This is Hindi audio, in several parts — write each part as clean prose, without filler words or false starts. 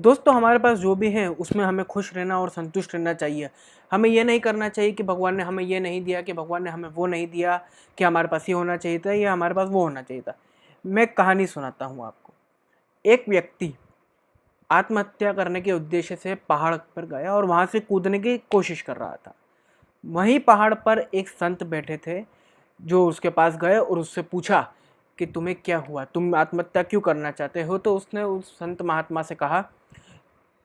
दोस्तों हमारे पास जो भी है उसमें हमें खुश रहना और संतुष्ट रहना चाहिए। हमें ये नहीं करना चाहिए कि भगवान ने हमें ये नहीं दिया, कि भगवान ने हमें वो नहीं दिया, कि हमारे पास ये होना चाहिए था या हमारे पास वो होना चाहिए था। मैं एक कहानी सुनाता हूँ आपको। एक व्यक्ति आत्महत्या करने के उद्देश्य से पहाड़ पर गया और वहाँ से कूदने की कोशिश कर रहा था। वहीं पहाड़ पर एक संत बैठे थे जो उसके पास गए और उससे पूछा कि तुम्हें क्या हुआ, तुम आत्महत्या क्यों करना चाहते हो। तो उसने उस संत महात्मा से कहा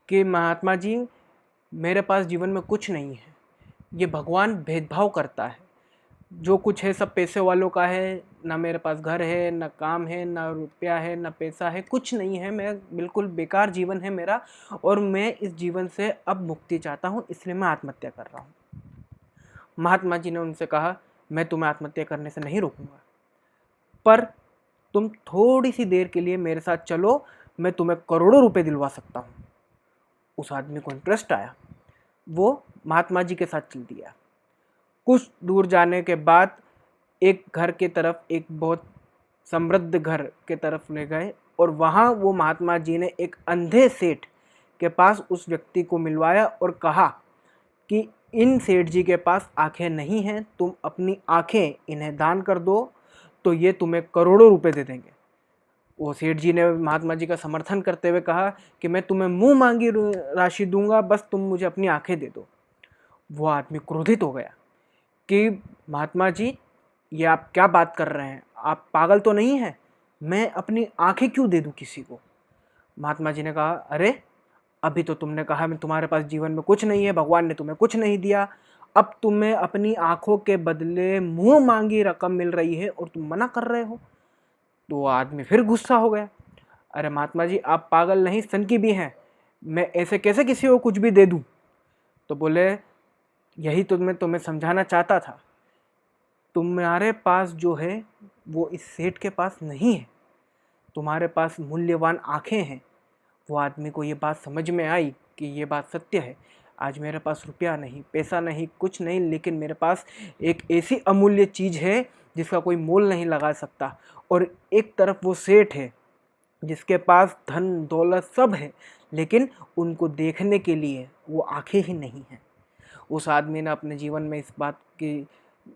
कि महात्मा जी, मेरे पास जीवन में कुछ नहीं है, ये भगवान भेदभाव करता है, जो कुछ है सब पैसे वालों का है, ना मेरे पास घर है, ना काम है, ना रुपया है, ना पैसा है, कुछ नहीं है, मैं बिल्कुल बेकार जीवन है मेरा और मैं इस जीवन से अब मुक्ति चाहता हूँ, इसलिए मैं आत्महत्या कर रहा हूँ। महात्मा जी ने उनसे कहा, मैं तुम्हें आत्महत्या करने से नहीं रोकूंगा, पर तुम थोड़ी सी देर के लिए मेरे साथ चलो, मैं तुम्हें करोड़ों रुपए दिलवा सकता हूँ। उस आदमी को इंटरेस्ट आया, वो महात्मा जी के साथ चल दिया। कुछ दूर जाने के बाद एक घर के तरफ, एक बहुत समृद्ध घर के तरफ ले गए और वहाँ वो महात्मा जी ने एक अंधे सेठ के पास उस व्यक्ति को मिलवाया और कहा कि इन सेठ जी के पास आंखें नहीं हैं, तुम अपनी आंखें इन्हें दान कर दो तो ये तुम्हें करोड़ों रुपए दे देंगे। वो सेठ जी ने महात्मा जी का समर्थन करते हुए कहा कि मैं तुम्हें मुंह मांगी राशि दूंगा, बस तुम मुझे अपनी आंखें दे दो। वो आदमी क्रोधित हो गया कि महात्मा जी, ये आप क्या बात कर रहे हैं, आप पागल तो नहीं हैं, मैं अपनी आंखें क्यों दे दूं किसी को। महात्मा जी ने कहा, अरे अभी तो तुमने कहा मैं तुम्हारे पास जीवन में कुछ नहीं है, भगवान ने तुम्हें कुछ नहीं दिया, अब तुम्हें अपनी आंखों के बदले मुंह मांगी रकम मिल रही है और तुम मना कर रहे हो। तो वो आदमी फिर गुस्सा हो गया, अरे महात्मा जी, आप पागल नहीं सनकी भी हैं, मैं ऐसे कैसे किसी को कुछ भी दे दूं। तो बोले, यही तो मैं तुम्हें समझाना चाहता था, तुम्हारे पास जो है वो इस सेठ के पास नहीं है, तुम्हारे पास मूल्यवान आंखें हैं। वो आदमी को ये बात समझ में आई कि ये बात सत्य है। आज मेरे पास रुपया नहीं, पैसा नहीं, कुछ नहीं, लेकिन मेरे पास एक ऐसी अमूल्य चीज़ है जिसका कोई मोल नहीं लगा सकता। और एक तरफ वो सेठ है जिसके पास धन दौलत सब है, लेकिन उनको देखने के लिए वो आंखें ही नहीं हैं। उस आदमी ने अपने जीवन में इस बात की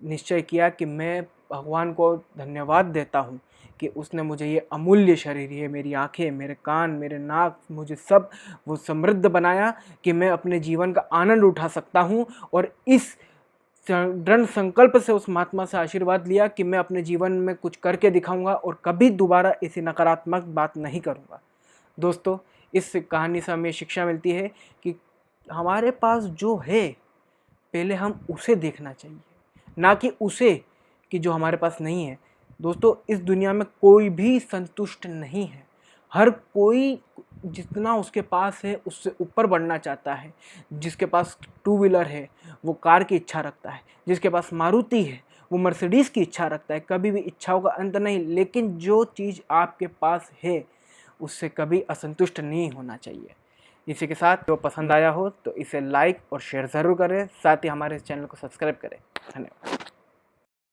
निश्चय किया कि मैं भगवान को धन्यवाद देता हूँ कि उसने मुझे ये अमूल्य शरीर, ये मेरी आंखें, मेरे कान, मेरे नाक, मुझे सब वो समृद्ध बनाया कि मैं अपने जीवन का आनंद उठा सकता हूँ। और इस दृढ़ संकल्प से उस महात्मा से आशीर्वाद लिया कि मैं अपने जीवन में कुछ करके दिखाऊंगा और कभी दोबारा ऐसी नकारात्मक बात नहीं करूंगा। दोस्तों, इस कहानी से हमें शिक्षा मिलती है कि हमारे पास जो है पहले हम उसे देखना चाहिए, ना कि उसे कि जो हमारे पास नहीं है। दोस्तों, इस दुनिया में कोई भी संतुष्ट नहीं है, हर कोई जितना उसके पास है उससे ऊपर बढ़ना चाहता है। जिसके पास टू व्हीलर है वो कार की इच्छा रखता है, जिसके पास मारुति है वो मर्सिडीज़ की इच्छा रखता है। कभी भी इच्छाओं का अंत नहीं, लेकिन जो चीज़ आपके पास है उससे कभी असंतुष्ट नहीं होना चाहिए। इसी के साथ जो पसंद आया हो तो इसे लाइक और शेयर ज़रूर करें, साथ ही हमारे इस चैनल को सब्सक्राइब करें। धन्यवाद।